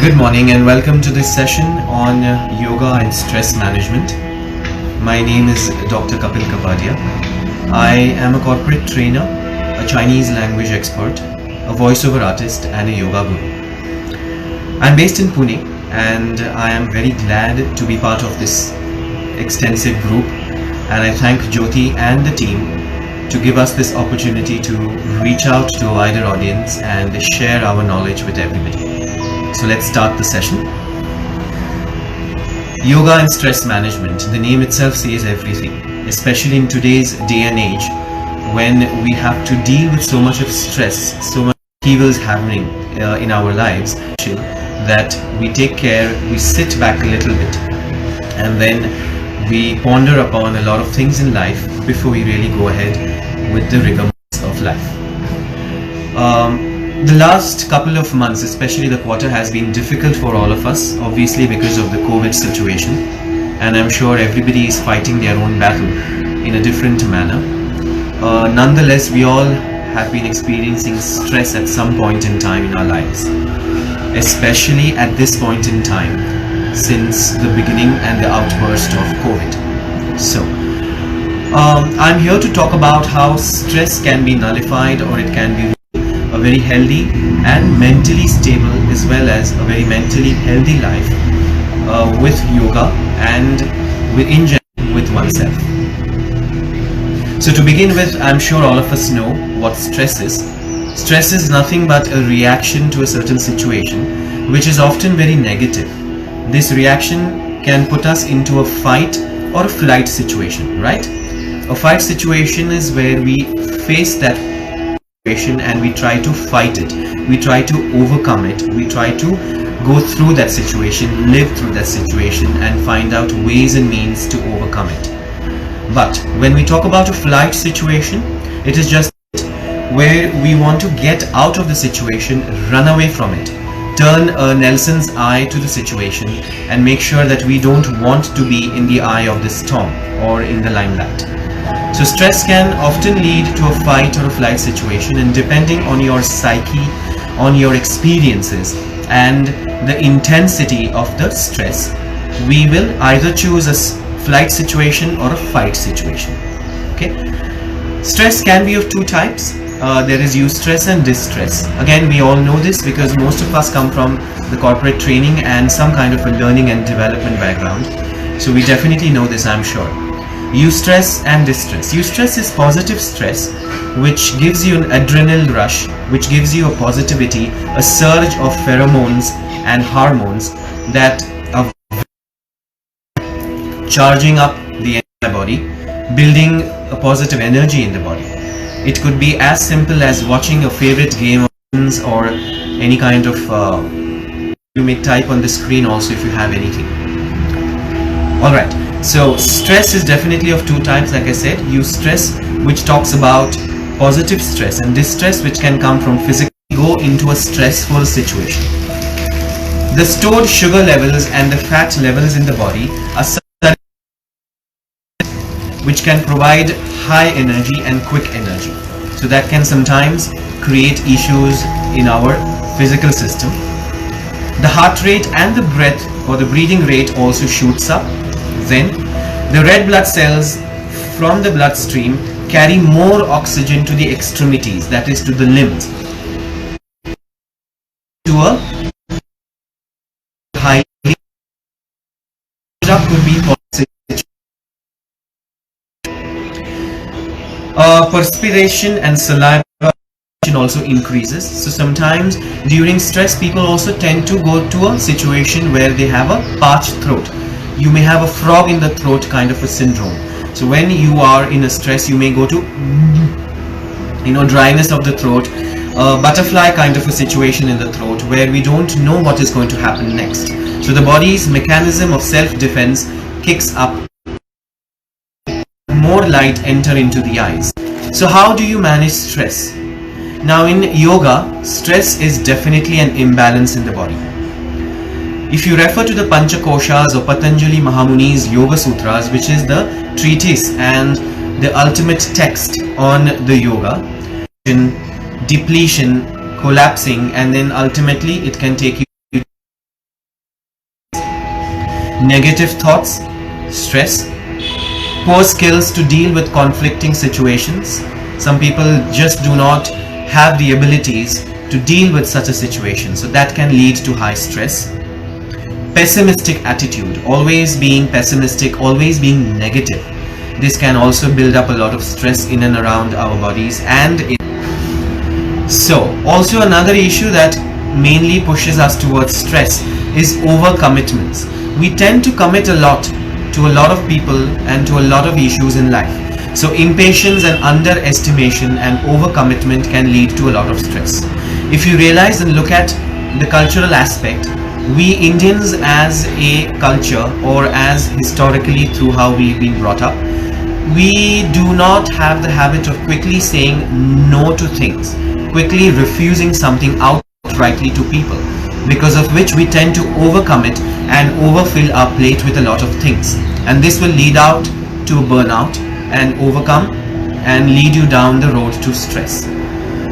Good morning and welcome to this session on yoga and stress management. My name is Dr. Kapil Kapadia. I am a corporate trainer, a Chinese language expert, a voiceover artist and a yoga guru. I'm based in Pune and I am very glad to be part of this extensive group, and I thank Jyoti and the team to give us this opportunity to reach out to a wider audience and share our knowledge with everybody. So let's start the session. Yoga and stress management. The name itself says everything, especially in today's day and age when we have to deal with so much of stress, so much upheavals happening in our lives, that we take care, we sit back a little bit, and then we ponder upon a lot of things in life before we really go ahead with the rigor of life. The last couple of months, especially the quarter, has been difficult for all of us, obviously because of the COVID situation, and I'm sure everybody is fighting their own battle in a different manner. Nonetheless, we all have been experiencing stress at some point in time in our lives, especially at this point in time since the beginning and the outburst of COVID. So, I'm here to talk about how stress can be nullified, or it can be a very healthy and mentally stable, as well as a very mentally healthy life with yoga and in general with oneself. So to begin with, I'm sure all of us know what stress is. Stress is nothing but a reaction to a certain situation which is often very negative. This reaction can put us into a fight or a flight situation, right? A fight situation is where we face that situation and we try to fight it, we try to overcome it, we try to go through that situation, live through that situation, and find out ways and means to overcome it. But when we talk about a flight situation, it is just where we want to get out of the situation, run away from it, turn a Nelson's eye to the situation, and make sure that we don't want to be in the eye of the storm or in the limelight. So stress can often lead to a fight or a flight situation, and depending on your psyche, on your experiences and the intensity of the stress, we will either choose a flight situation or a fight situation. Okay. Stress can be of two types. There is eustress and distress. Again, we all know this because most of us come from the corporate training and some kind of a learning and development background. So we definitely know this, I'm sure. Eustress and distress. Eustress is positive stress, which gives you an adrenal rush, which gives you a positivity, a surge of pheromones and hormones that are charging up the entire body, building a positive energy in the body. It could be as simple as watching a favorite game or any kind of you may type on the screen also if you have anything. Alright, so stress is definitely of two types, like I said. Eustress, which talks about positive stress, and distress, which can come from physically go into a stressful situation. The stored sugar levels and the fat levels in the body are such that which can provide high energy and quick energy. So that can sometimes create issues in our physical system. The heart rate and the breath or the breathing rate also shoots up. Then the red blood cells from the bloodstream carry more oxygen to the extremities, that is to the limbs, to a high could be perspiration and saliva also increases. So sometimes during stress, people also tend to go to a situation where they have a parched throat. You may have a frog in the throat kind of a syndrome. So when you are in a stress, you may go to dryness of the throat, a butterfly kind of a situation in the throat where we don't know what is going to happen next. So the body's mechanism of self-defense kicks up, more light enter into the eyes. So how do you manage stress? Now in yoga, stress is definitely an imbalance in the body. If you refer to the Panchakoshas or Patanjali Mahamuni's Yoga Sutras, which is the treatise and the ultimate text on the yoga, depletion, collapsing, and then ultimately it can take you negative thoughts, stress, poor skills to deal with conflicting situations. Some people just do not have the abilities to deal with such a situation, so that can lead to high stress. Pessimistic attitude, always being pessimistic, always being negative. This can also build up a lot of stress in and around our bodies. So also another issue that mainly pushes us towards stress is overcommitments. We tend to commit a lot to a lot of people and to a lot of issues in life. So impatience and underestimation and overcommitment can lead to a lot of stress. If you realize and look at the cultural aspect, we Indians as a culture, or as historically through how we've been brought up, we do not have the habit of quickly saying no to things, quickly refusing something outrightly to people, because of which we tend to overcommit and overfill our plate with a lot of things, and this will lead out to a burnout and overcome and lead you down the road to stress.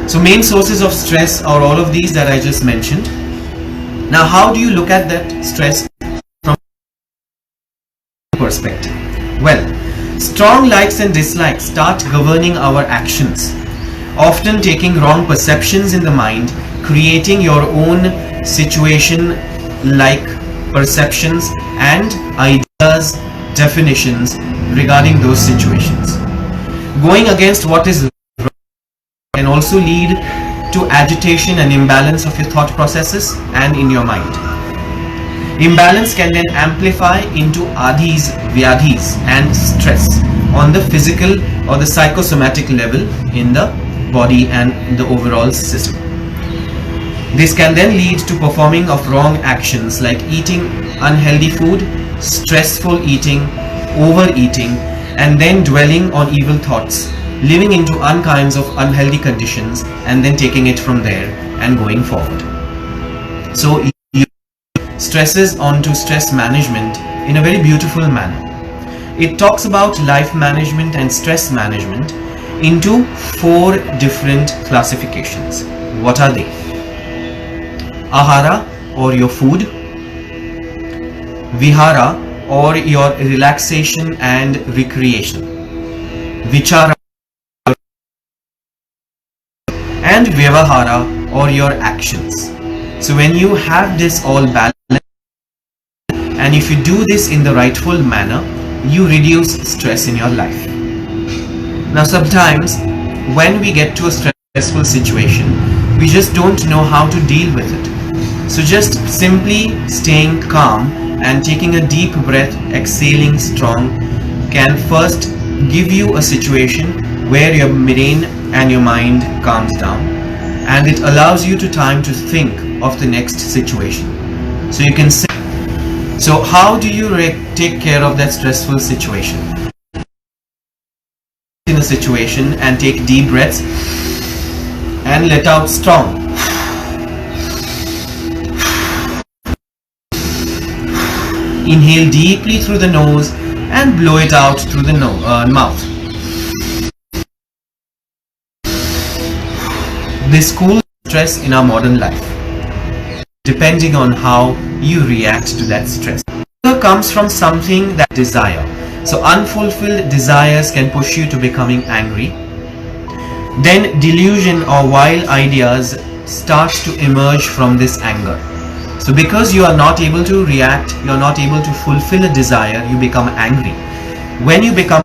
So main sources of stress are all of these that I just mentioned. Now how do you look at that stress from perspective? Well, strong likes and dislikes start governing our actions, often taking wrong perceptions in the mind, creating your own situation like perceptions and ideas, definitions regarding those situations. Going against what is right can also lead to agitation and imbalance of your thought processes and in your mind. Imbalance can then amplify into adhis, vyadhis and stress on the physical or the psychosomatic level in the body and the overall system. This can then lead to performing of wrong actions like eating unhealthy food, stressful eating, overeating, and then dwelling on evil thoughts, living into kinds of unhealthy conditions and then taking it from there and going forward. So stresses onto stress management in a very beautiful manner. It talks about life management and stress management into 4 different classifications. What are they? Ahara, or your food. Vihara, or your relaxation and recreation. Vichara and Vyavahara, or your actions. So when you have this all balanced, and if you do this in the rightful manner, you reduce stress in your life. Now sometimes when we get to a stressful situation, we just don't know how to deal with it. So just simply staying calm and taking a deep breath, exhaling strong, can first give you a situation where your brain and your mind calms down, and it allows you time to think of the next situation. So you can say, so how do you take care of that stressful situation? In a situation and take deep breaths and let out strong. Inhale deeply through the nose and blow it out through the mouth. This cools stress in our modern life, depending on how you react to that stress. It comes from something that desire. So unfulfilled desires can push you to becoming angry. Then delusion or wild ideas start to emerge from this anger. So because you are not able to react, you are not able to fulfill a desire, you become angry. When you become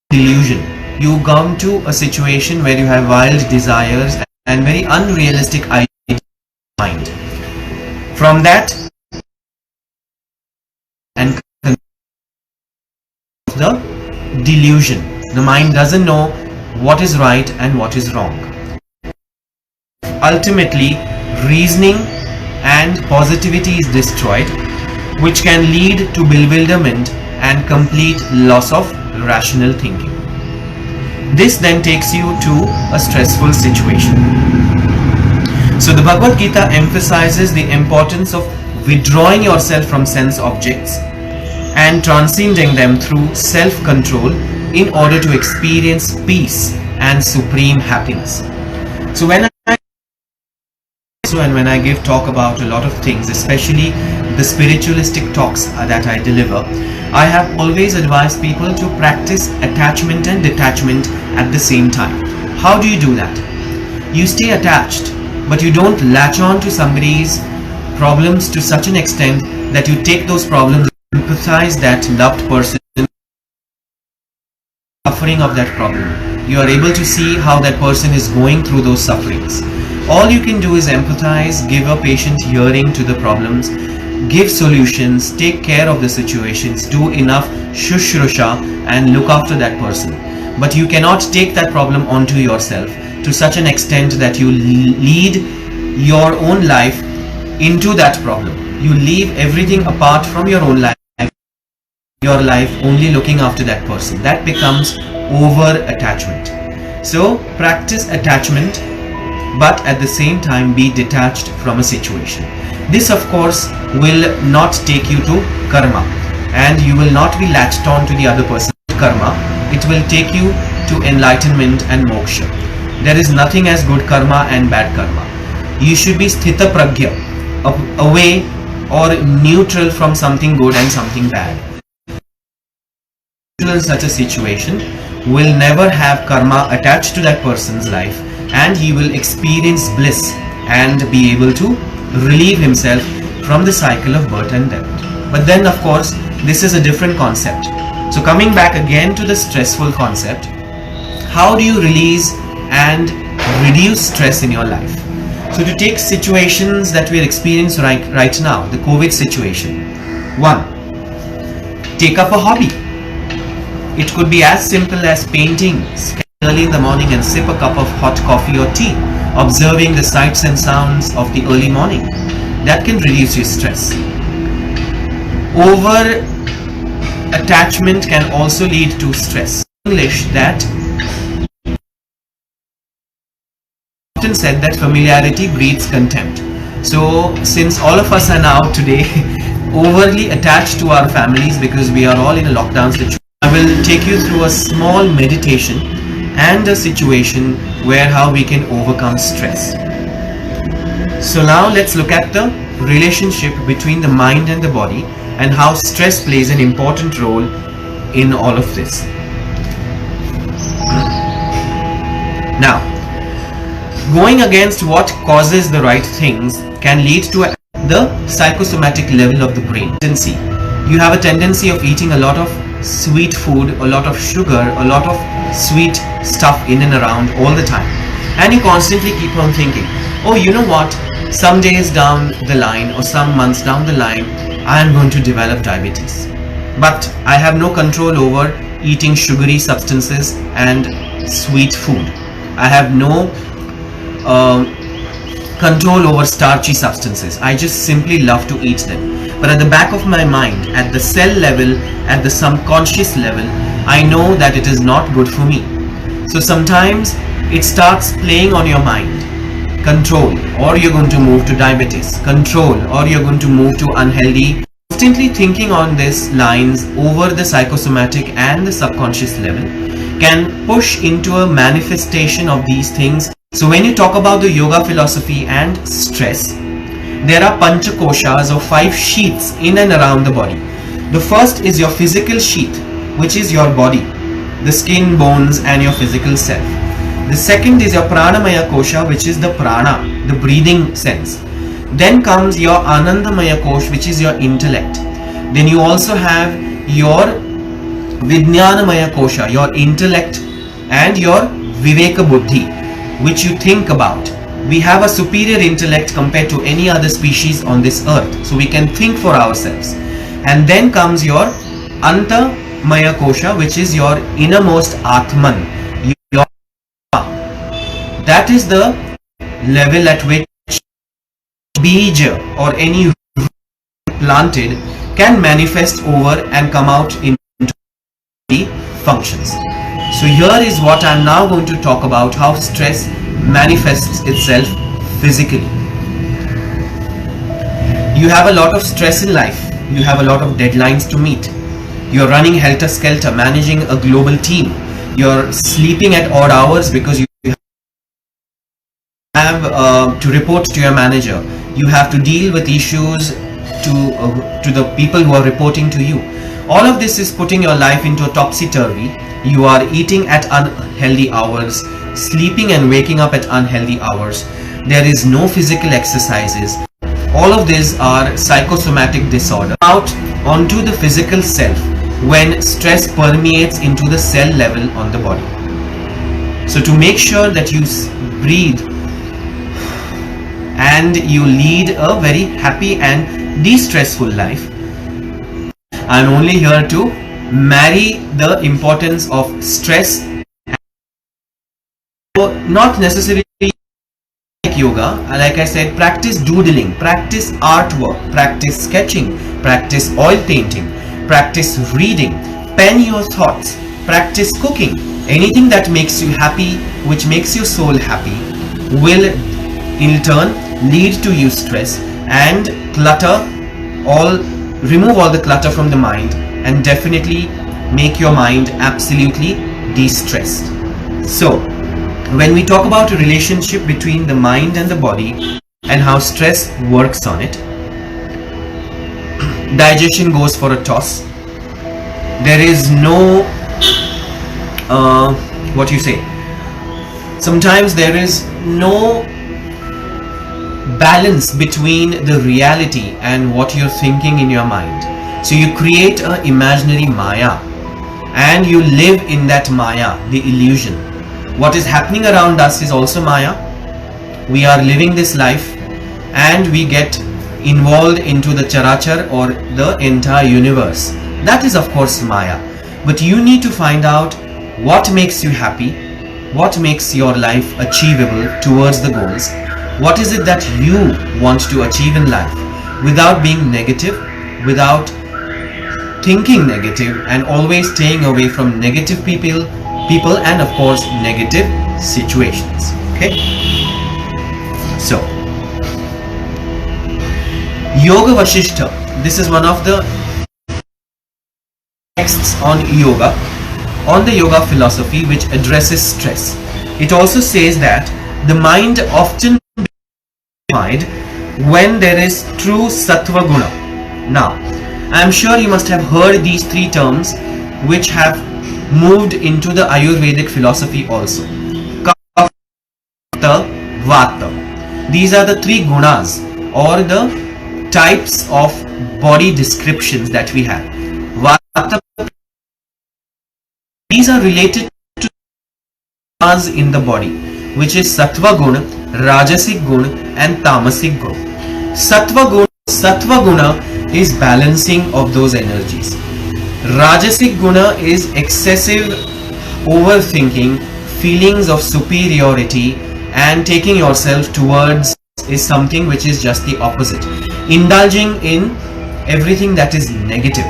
delusion, you come to a situation where you have wild desires and very unrealistic ideas in mind. From that, and the delusion, the mind doesn't know what is right and what is wrong. Ultimately, reasoning and positivity is destroyed, which can lead to bewilderment and complete loss of rational thinking. This then takes you to a stressful situation. So the Bhagavad Gita emphasizes the importance of withdrawing yourself from sense objects and transcending them through self-control in order to experience peace and supreme happiness. So when I and when I give talk about a lot of things, especially the spiritualistic talks that I deliver, I have always advised people to practice attachment and detachment at the same time. How do you do that? You stay attached, but you don't latch on to somebody's problems to such an extent that you take those problems, empathize that loved person, suffering of that problem. You are able to see how that person is going through those sufferings. All you can do is empathize, give a patient hearing to the problems, give solutions, take care of the situations, do enough shushrusha and look after that person. But you cannot take that problem onto yourself to such an extent that you lead your own life into that problem. You leave everything apart from your own life, your life only looking after that person. That becomes over attachment. So practice attachment, but at the same time be detached from a situation. This of course will not take you to karma, and you will not be latched on to the other person's karma. It will take you to enlightenment and moksha. There is nothing as good karma and bad karma. You should be sthita pragya, away or neutral from something good and something bad. In such a situation will never have karma attached to that person's life, and he will experience bliss and be able to relieve himself from the cycle of birth and death. But then of course this is a different concept. So coming back again to the stressful concept, how do you release and reduce stress in your life? So to take situations that we are experiencing right now, the COVID situation. 1. Take up a hobby. It could be as simple as painting early in the morning and sip a cup of hot coffee or tea, observing the sights and sounds of the early morning. That can reduce your stress. Over attachment can also lead to stress. English that often said that familiarity breeds contempt. So since all of us are now today overly attached to our families because we are all in a lockdown situation, I will take you through a small meditation and a situation where how we can overcome stress. So now let's look at the relationship between the mind and the body and how stress plays an important role in all of this. Now, going against what causes the right things can lead to the psychosomatic level of the brain. You have a tendency of eating a lot of sweet food, a lot of sugar, a lot of sweet stuff in and around all the time, and you constantly keep on thinking, oh, you know what, some days down the line or some months down the line I am going to develop diabetes, but I have no control over eating sugary substances and sweet food. I have no control over starchy substances. I just simply love to eat them. But at the back of my mind, at the cell level, at the subconscious level, I know that it is not good for me. So sometimes it starts playing on your mind. Control, or you're going to move to diabetes. Control, or you're going to move to unhealthy. Constantly thinking on these lines over the psychosomatic and the subconscious level can push into a manifestation of these things. So when you talk about the yoga philosophy and stress, there are panchakoshas or 5 sheaths in and around the body. The first is your physical sheath, which is your body, the skin, bones and your physical self. The second is your pranamaya kosha, which is the prana, the breathing sense. Then comes your anandamaya kosh, which is your intellect. Then you also have your vijnanamaya kosha, your intellect, and your viveka buddhi, which you think about. We have a superior intellect compared to any other species on this earth, so we can think for ourselves. And then comes your antamaya kosha, which is your innermost atman, your that is the level at which bija or any planted can manifest over and come out into the functions. So here is what I am now going to talk about, how stress manifests itself physically. You have a lot of stress in life. You have a lot of deadlines to meet. You're running helter-skelter, managing a global team. You're sleeping at odd hours because you have to report to your manager. You have to deal with issues to the people who are reporting to you. All of this is putting your life into a topsy-turvy. You are eating at unhealthy hours, sleeping and waking up at unhealthy hours. There is no physical exercises. All of these are psychosomatic disorder. Out onto the physical self when stress permeates into the cell level on the body. So to make sure that you breathe and you lead a very happy and de-stressful life, I'm only here to marry the importance of stress. Not necessarily like yoga, like I said, practice doodling, practice artwork, practice sketching, practice oil painting, practice reading, pen your thoughts, practice cooking. Anything that makes you happy, which makes your soul happy, will in turn lead to you stress and clutter, remove all the clutter from the mind and definitely make your mind absolutely de-stressed. So when we talk about a relationship between the mind and the body and how stress works on it, digestion goes for a toss. There is no sometimes there is no balance between the reality and what you're thinking in your mind. So you create an imaginary Maya and you live in that Maya, the illusion. What is happening around us is also Maya. We are living this life and we get involved into the Charachar or the entire universe. That is of course Maya. But you need to find out what makes you happy, what makes your life achievable towards the goals. What is it that you want to achieve in life without being negative, without thinking negative, and always staying away from negative people and of course negative situations. Okay? So, Yoga Vasishtha, this is one of the texts on yoga, on the yoga philosophy which addresses stress. It also says that the mind often when there is true sattva guna. Now, I am sure you must have heard these three terms which have moved into the Ayurvedic philosophy also. Kapha, Pitta, Vata. These are the three gunas or the types of body descriptions that we have. Vata, these are related to gunas in the body, which is sattva guna, rajasic guna and tamasic guna. Sattva guna is balancing of those energies. Rajasic guna is excessive overthinking, feelings of superiority and taking yourself towards is something which is just the opposite. Indulging in everything that is negative.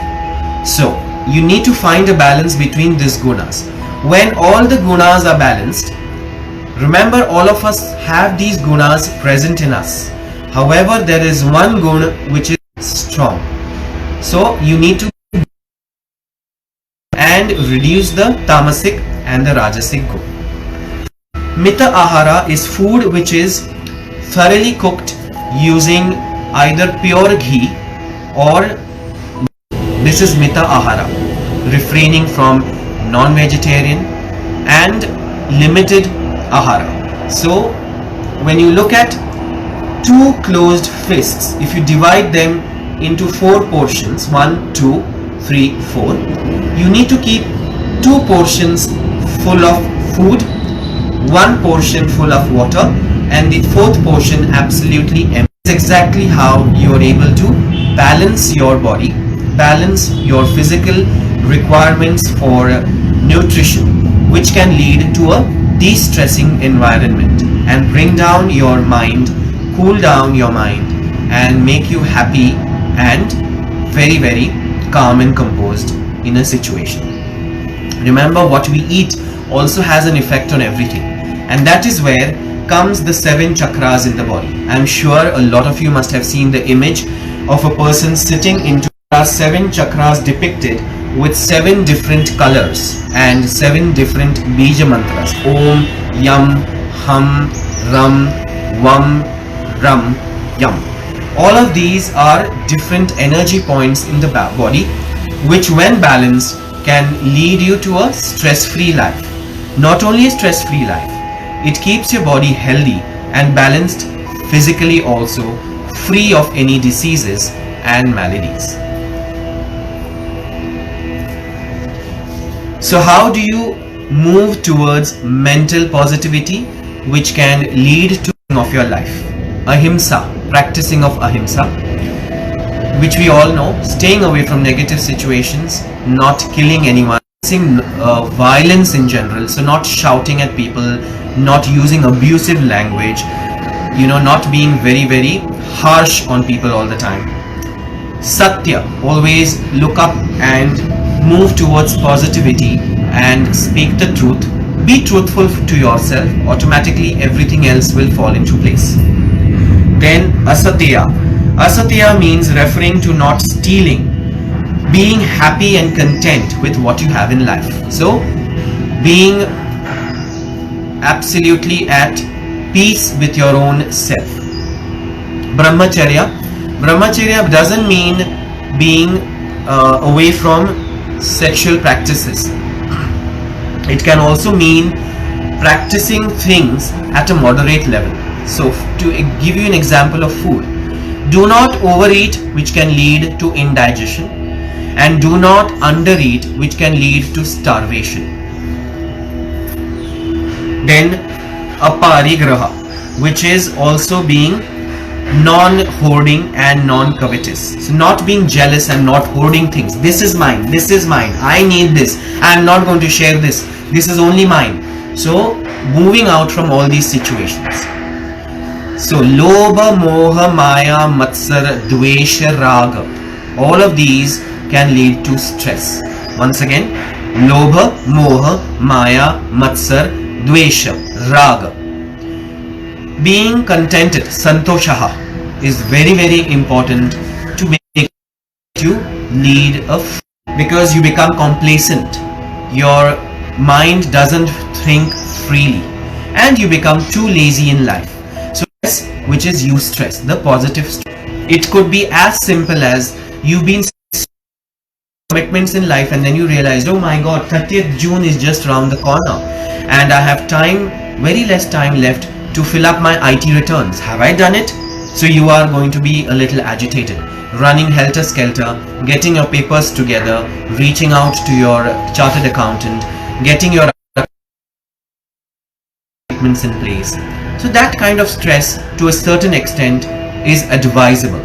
So you need to find a balance between these gunas. When all the gunas are balanced, remember all of us have these gunas present in us. However, there is one guna which is strong. So you need to and reduce the tamasic and the rajasic guna. Mita ahara is food which is thoroughly cooked using either pure ghee or this is mita ahara, refraining from non-vegetarian and limited ahara. So when you look at two closed fists, if you divide them into 4 portions, 1, 2, 3, 4, you need to keep 2 portions full of food, 1 portion full of water and the 4th portion absolutely empty. It's exactly how you are able to balance your body, balance your physical requirements for nutrition, which can lead to a de-stressing environment and bring down your mind, cool down your mind and make you happy and very, very calm and composed in a situation. Remember, what we eat also has an effect on everything, and that is where comes the 7 chakras in the body. I'm sure a lot of you must have seen the image of a person sitting into 7 chakras depicted with 7 different colors and 7 different bija mantras: Om, Yam, Hum, Ram, Vam, Ram, Yam. All of these are different energy points in the body, which when balanced can lead you to a stress-free life. Not only a stress-free life, it keeps your body healthy and balanced physically also, free of any diseases and maladies. So how do you move towards mental positivity, which can lead to of your life? Ahimsa, practicing of ahimsa, which we all know, staying away from negative situations, not killing anyone, violence in general, so not shouting at people, not using abusive language, not being very harsh on people all the time. Satya, always look up and move towards positivity and speak the truth. Be truthful to yourself, automatically everything else will fall into place. Then asatya. Asatya means referring to not stealing, being happy and content with what you have in life. So being absolutely at peace with your own self. Brahmacharya. Brahmacharya doesn't mean being away from sexual practices. It can also mean practicing things at a moderate level. So to give you an example of food, do not overeat, which can lead to indigestion, and do not undereat, which can lead to starvation. Then aparigraha, which is also being non-hoarding and non-covetous. So not being jealous and not hoarding things. This is mine, I need this, I am not going to share this, this is only mine. So moving out from all these situations. So lobha, moha, maya, matsara, dvesha, raga, all of these can lead to stress. Once again, lobha, moha, maya, matsar, dvesha, raga. Being contented, santoshaha, is very important to make you lead because you become complacent. Your mind doesn't think freely and you become too lazy in life. So which is eustress, the positive stress. It could be as simple as you've been commitments in life and then you realized, oh my god, 30th June is just around the corner and I have very less time left to fill up my IT returns. Have I done it? So you are going to be a little agitated, running helter-skelter, getting your papers together, reaching out to your chartered accountant, getting your commitments in place. So that kind of stress to a certain extent is advisable.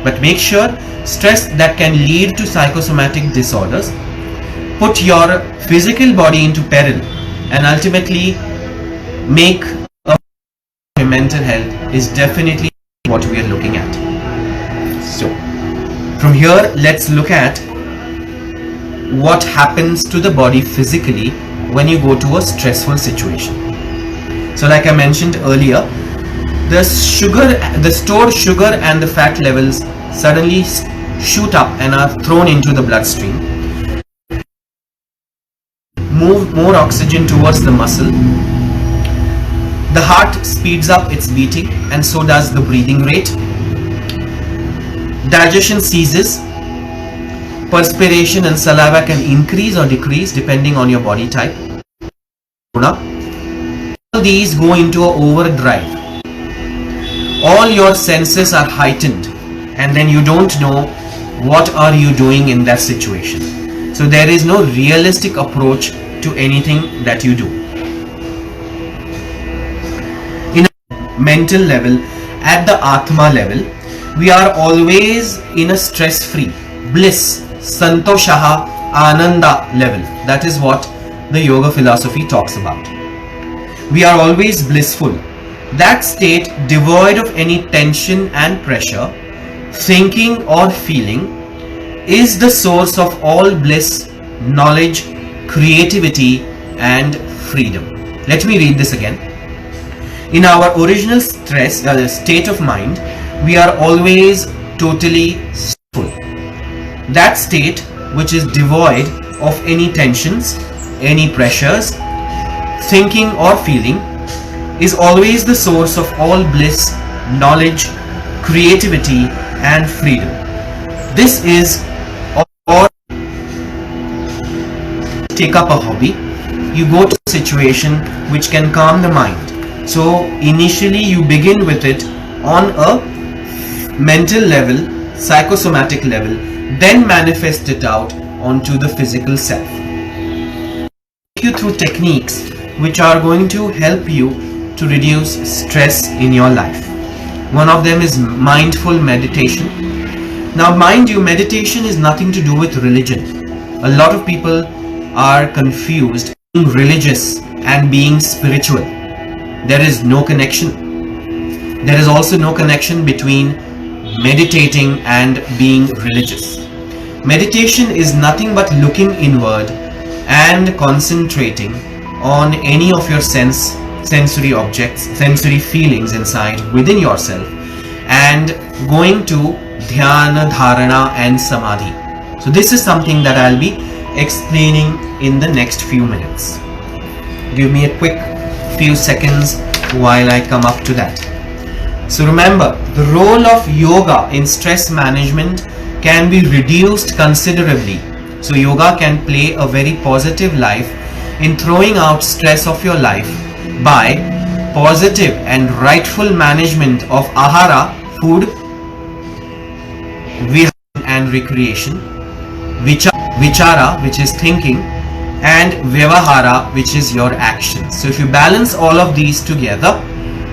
But make sure stress that can lead to psychosomatic disorders, put your physical body into peril and ultimately make your mental health is definitely what we are looking at. So from here, let's look at what happens to the body physically when you go to a stressful situation. So like I mentioned earlier, the stored sugar and the fat levels suddenly shoot up and are thrown into the bloodstream. Move more oxygen towards the muscle. The heart speeds up its beating and so does the breathing rate. Digestion ceases. Perspiration and saliva can increase or decrease depending on your body type. All these go into an overdrive. All your senses are heightened and then you don't know what are you doing in that situation. So there is no realistic approach to anything that you do. In a mental level, at the Atma level, we are always in a stress-free, bliss, santoshaha, ananda level. That is what the yoga philosophy talks about. We are always blissful. That state devoid of any tension and pressure, thinking or feeling, is the source of all bliss, knowledge, creativity and freedom. Let me read this again. In our original state of mind, we are always totally full. That state, which is devoid of any tensions, any pressures, thinking or feeling, is always the source of all bliss, knowledge, creativity, and freedom. This is, or take up a hobby, you go to a situation which can calm the mind. So initially you begin with it on a mental level, psychosomatic level, then manifest it out onto the physical self. Take you through techniques which are going to help you to reduce stress in your life. One of them is mindful meditation. Now mind you, meditation is nothing to do with religion. A lot of people are confused being religious and being spiritual. There is no connection. There is also no connection between meditating and being religious. Meditation is nothing but looking inward and concentrating on any of your sensory objects, sensory feelings inside within yourself, and going to dhyana, dharana and samadhi. So this is something that I'll be explaining in the next few minutes. Give me a quick few seconds while I come up to that. So remember, the role of yoga in stress management can be reduced considerably. So yoga can play a very positive life in throwing out stress of your life by positive and rightful management of ahara, food, vihara and recreation, vichara, which is thinking, and vyavahara, which is your actions. So if you balance all of these together,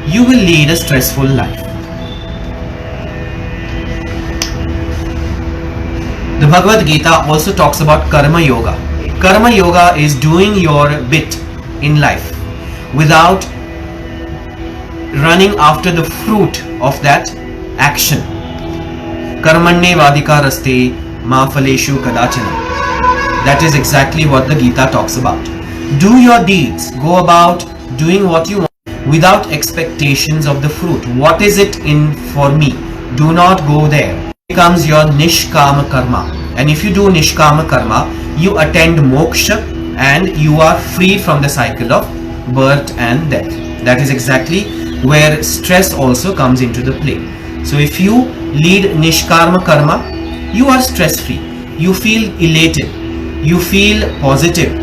you will lead a stressful life. The Bhagavad Gita also talks about karma yoga. Karma yoga is doing your bit in life without running after the fruit of that action. Karmanye vadikaraste ma phaleshu kadachana. That is exactly what the Gita talks about. Do your deeds. Go about doing what you want without expectations of the fruit. What is it in for me? Do not go there. It becomes your nishkama karma. And if you do nishkama karma, you attend moksha and you are free from the cycle of birth and death. That is exactly where stress also comes into the play. So if you lead nishkarma karma, you are stress free. You feel elated. You feel positive.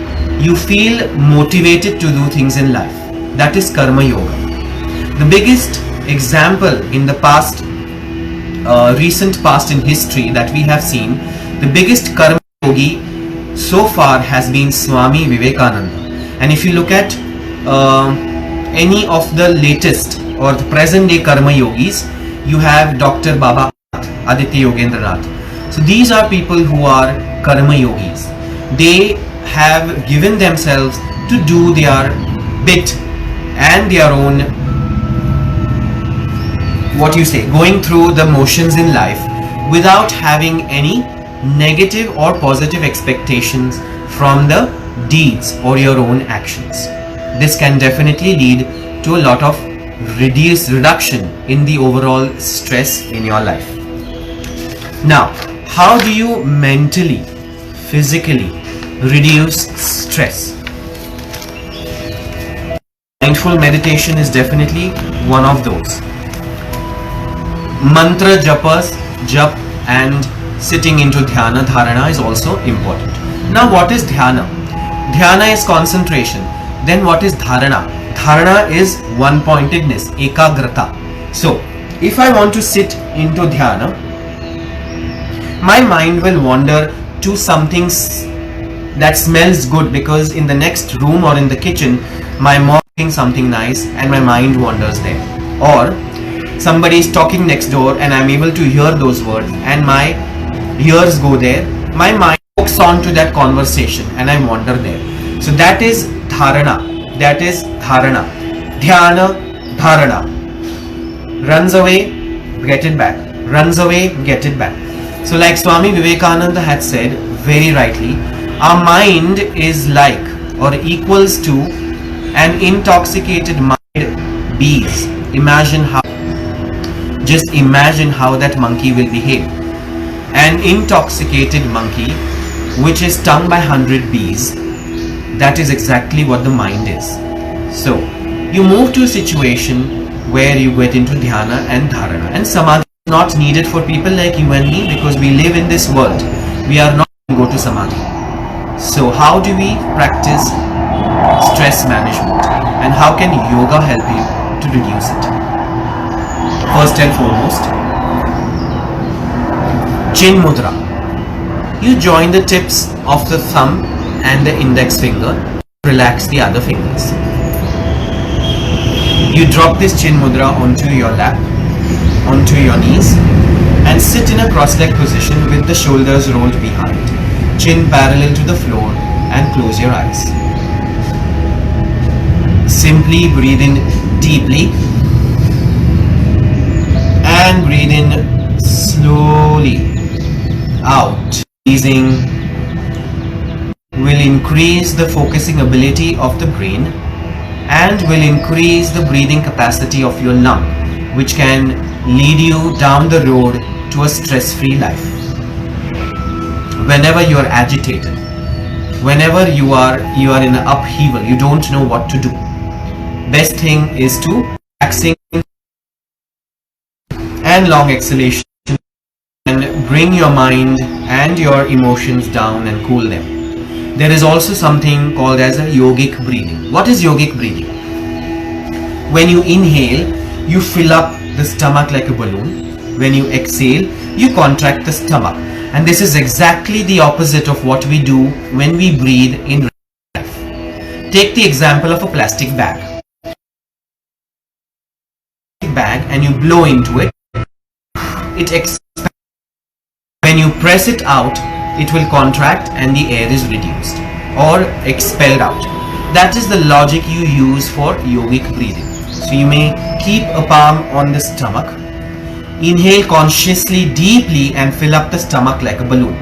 You feel motivated to do things in life. That is karma yoga. The biggest example in the past, recent past in history that we have seen, the biggest karma yogi so far has been Swami Vivekananda. And if you look at any of the latest or the present day karma yogis, you have Dr. Baba Aditya Yogendranath. So these are people who are karma yogis. They have given themselves to do their bit and their own, going through the motions in life without having any negative or positive expectations from the deeds or your own actions. This can definitely lead to a lot of reduction in the overall stress in your life. Now, how do you mentally, physically reduce stress? Mindful meditation is definitely one of those. Mantra jap and sitting into dhyana, dharana is also important. Now what is dhyana? Dhyana is concentration. Then what is dharana? Dharana is one-pointedness, ekagrata. So if I want to sit into dhyana, my mind will wander to something that smells good, because in the next room or in the kitchen my mom is cooking something nice and my mind wanders there. Or somebody is talking next door and I'm able to hear those words and my ears go there. My mind hooks on to that conversation and I wander there. So that is dharana. That is dharana. Dhyana, dharana. Runs away, get it back. Runs away, get it back. So like Swami Vivekananda had said very rightly, our mind is like or equals to an intoxicated mind bees. Just imagine how that monkey will behave. An intoxicated monkey which is stung by 100 bees, that is exactly what the mind is. So You move to a situation where you get into dhyana and dharana, and samadhi is not needed for people like you and me because we live in this world. We are not going to go to samadhi. So how do we practice stress management, and how can yoga help you to reduce it? First and foremost, chin mudra. You join the tips of the thumb and the index finger, relax the other fingers. You drop this chin mudra onto your lap, onto your knees, and sit in a cross-legged position with the shoulders rolled behind, chin parallel to the floor, and close your eyes. Simply breathe in deeply and breathe in slowly out. Breathing will increase the focusing ability of the brain and will increase the breathing capacity of your lung, which can lead you down the road to a stress-free life. Whenever you are agitated, whenever you are in an upheaval, you don't know what to do, best thing is to relaxing and long exhalation and bring your mind and your emotions down and cool them. There is also something called as a yogic breathing. What is yogic breathing? When you inhale, you fill up the stomach like a balloon. When you exhale, you contract the stomach. And this is exactly the opposite of what we do when we breathe in life. Take the example of a plastic bag. And you blow into it, it expands. When you press it out, it will contract and the air is reduced or expelled out. That is the logic you use for yogic breathing. So you may keep a palm on the stomach, inhale consciously deeply and fill up the stomach like a balloon,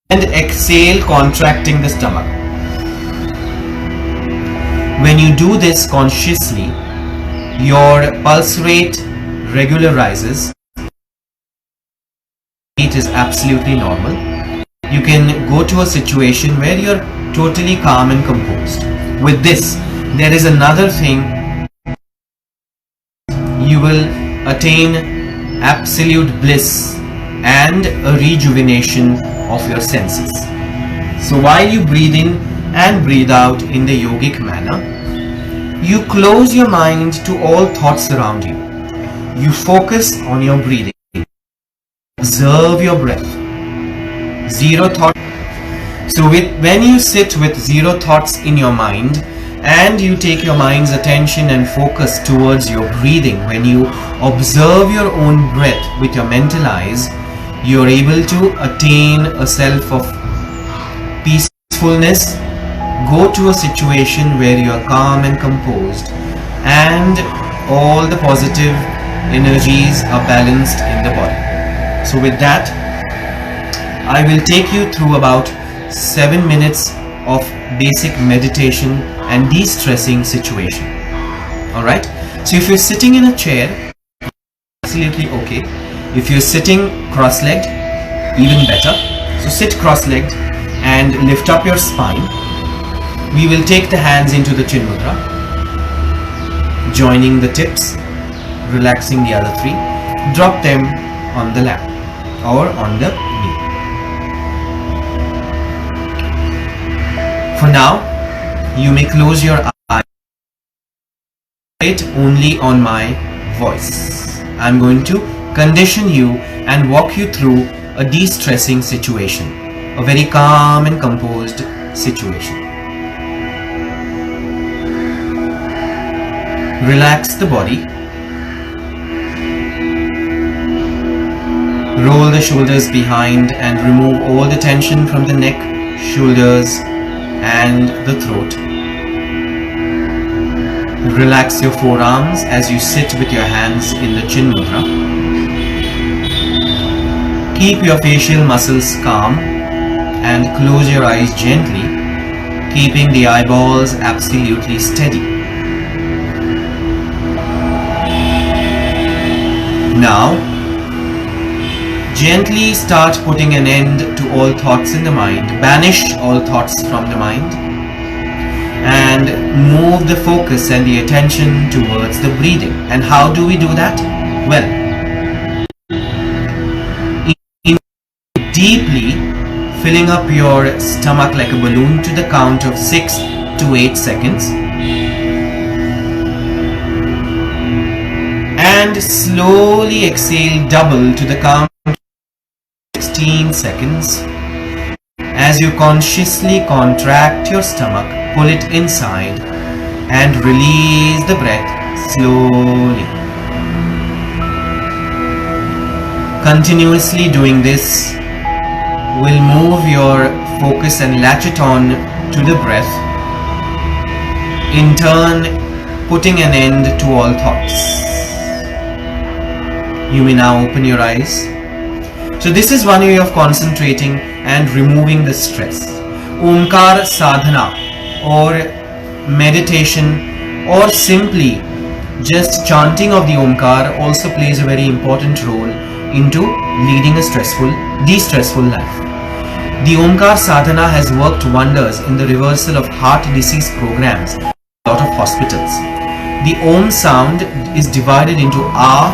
and exhale contracting the stomach. When you do this consciously, your pulse rate regularizes. It is absolutely normal. You can go to a situation where you're totally calm and composed. With this, there is another thing. You will attain absolute bliss and a rejuvenation of your senses. So while you breathe in and breathe out in the yogic manner, you close your mind to all thoughts around you. You focus on your breathing. Observe your breath. Zero thought. So when you sit with zero thoughts in your mind and you take your mind's attention and focus towards your breathing, when you observe your own breath with your mental eyes, you are able to attain a self of peacefulness. Go to a situation where you are calm and composed and all the positive energies are balanced in the body. So with that, I will take you through about 7 minutes of basic meditation and de-stressing situation. Alright, so if you're sitting in a chair, absolutely okay. If you're sitting cross-legged, even better. So sit cross-legged and lift up your spine. We will take the hands into the chin mudra, joining the tips, relaxing the other three. Drop them on the lap or on the knee. For now, you may close your eyes. Wait only on my voice. I'm going to condition you and walk you through a de-stressing situation, a very calm and composed situation. Relax the body. Roll the shoulders behind and remove all the tension from the neck, shoulders and the throat. Relax your forearms as you sit with your hands in the chin mudra. Keep your facial muscles calm and close your eyes gently, keeping the eyeballs absolutely steady. Now, gently start putting an end to all thoughts in the mind. Banish all thoughts from the mind. and move the focus and the attention towards the breathing. And how do we do that? Well, deeply filling up your stomach like a balloon to the count of 6 to 8 seconds, and slowly exhale double to the count of 16 seconds. As you consciously contract your stomach, pull it inside and release the breath slowly. Continuously doing this will move your focus and latch it on to the breath, in turn putting an end to all thoughts. You may now open your eyes. So this is one way of concentrating and removing the stress. Omkar sadhana or meditation or simply just chanting of the Omkar also plays a very important role into leading a de-stressful life. The Omkar sadhana has worked wonders in the reversal of heart disease programs in a lot of hospitals. The Om sound is divided into A,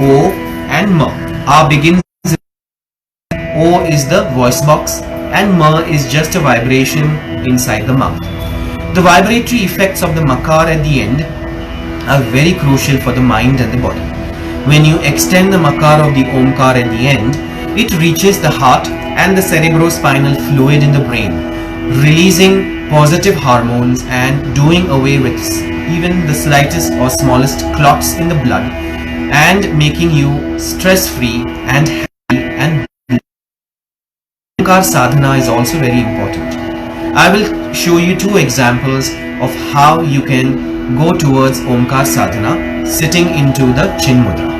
O and M. A begins, O is the voice box and M is just a vibration inside the mouth. The vibratory effects of the makar at the end are very crucial for the mind and the body. When you extend the makar of the Omkar at the end, it reaches the heart and the cerebrospinal fluid in the brain, releasing positive hormones and doing away with even the slightest or smallest clots in the blood and making you stress-free and happy and Omkar sadhana is also very important. I will show you 2 examples of how you can go towards Omkar sadhana sitting into the Chin Mudra.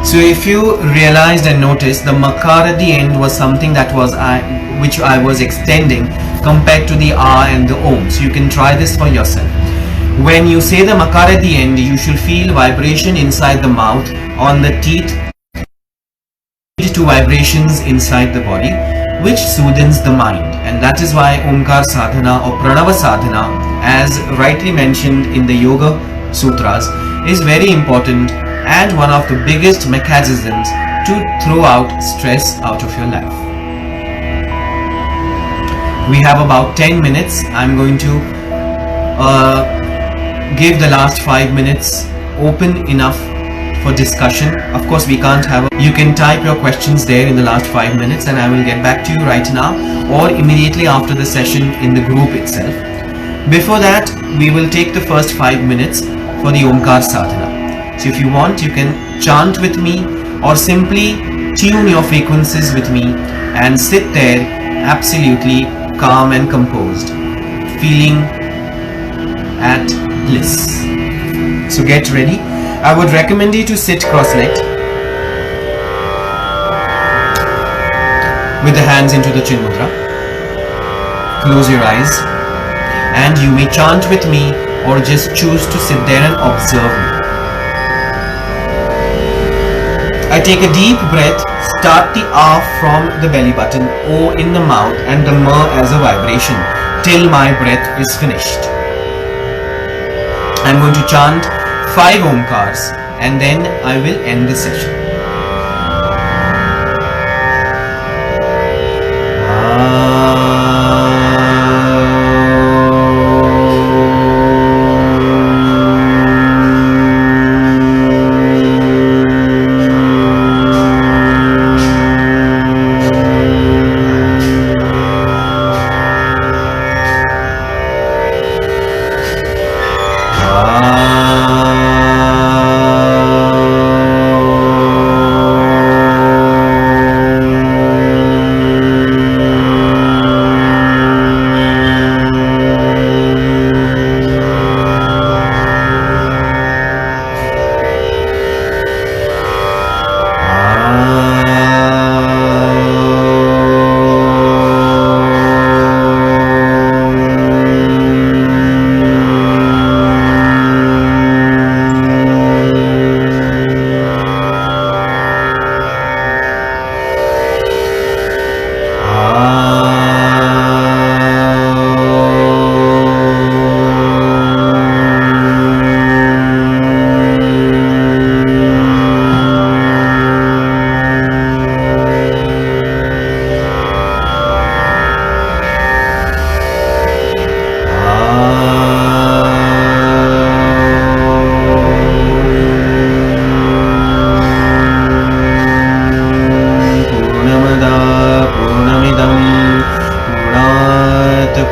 So if you realized and noticed, the makar at the end was something that was which I was extending compared to the A and the Om. So you can try this for yourself. When you say the makar at the end, you should feel vibration inside the mouth, on the teeth, to vibrations inside the body, which soothes the mind. And that is why Omkar sadhana or Pranava sadhana, as rightly mentioned in the Yoga Sutras, is very important and one of the biggest mechanisms to throw out stress out of your life. We have about 10 minutes. I'm going to give the last 5 minutes open enough for discussion. Of course, we can't have you can type your questions there in the last 5 minutes and I will get back to you right now or immediately after the session in the group itself. Before that, we will take the first 5 minutes for the Omkar sadhana. So if you want, you can chant with me or simply tune your frequencies with me and sit there absolutely calm and composed, feeling at bliss. So get ready. I would recommend you to sit cross-legged with the hands into the Chin Mudra. Close your eyes and you may chant with me or just choose to sit there and observe me. I take a deep breath, start the A from the belly button, O in the mouth and the M as a vibration till my breath is finished. I'm going to chant 5 Omkars and then I will end the session.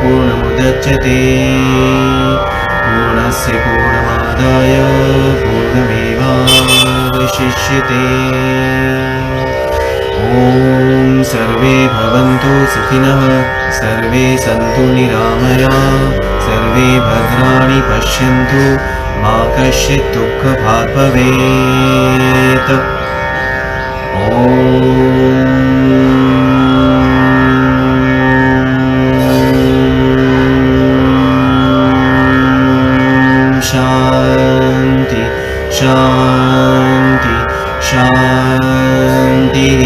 पूर्णमुदच्यते पूर्णस्य पूर्णमादाय पूर्णमेवावशिष्यते। ॐ सर्वे भवन्तु सुखिनः, सर्वे सन्तु निरामया, सर्वे भद्राणि पश्यन्तु, मा कश्चित् दुःखभाग् भवेत्। ॐ शान्ति शान्ति शान्तिः।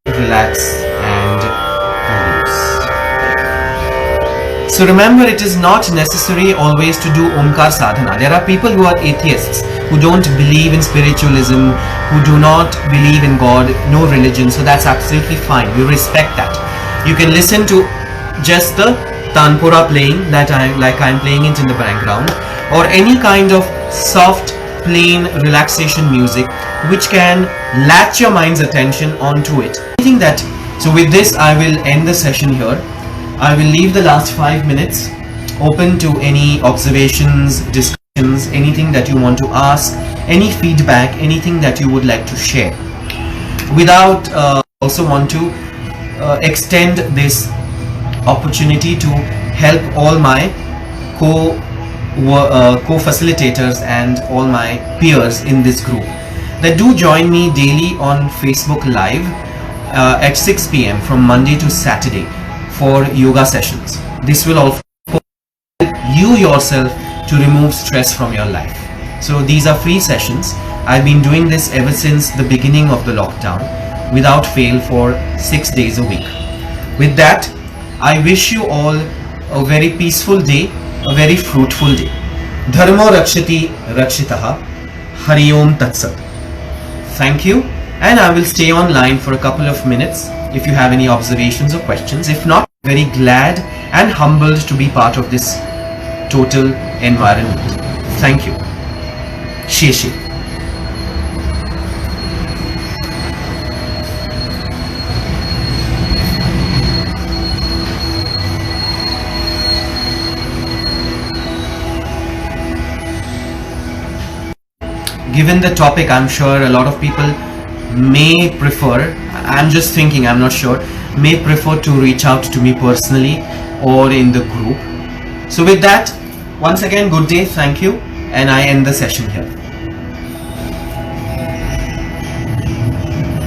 Relax and release. So remember, it is not necessary always to do Omkar sadhana. There are people who are atheists, who don't believe in spiritualism, who do not believe in God, no religion. So that's absolutely fine. We respect that. You can listen to just the tanpura playing that I'm playing it in the background, or any kind of soft, plain relaxation music which can latch your mind's attention onto it. Anything that. So with this, I will end the session here. I will leave the last 5 minutes open to any observations, discussions, anything that you want to ask, any feedback, anything that you would like to share. Without also want to extend this opportunity to help all my co-facilitators and all my peers in this group that do join me daily on Facebook Live at 6 p.m. from Monday to Saturday for yoga sessions. This will also help you yourself to remove stress from your life. So these are free sessions. I've been doing this ever since the beginning of the lockdown without fail for 6 days a week. With that, I wish you all a very peaceful day, a very fruitful day. Dharmo rakshati rakshitaha. Hari Om Tat Sat. Thank you, and I will stay online for a couple of minutes if you have any observations or questions. If not, very glad and humbled to be part of this total environment. Thank you. Sheshe. Given the topic, I'm sure a lot of people may prefer, I'm just thinking, I'm not sure, may prefer to reach out to me personally or in the group. So with that, once again, good day, thank you, and I end the session here.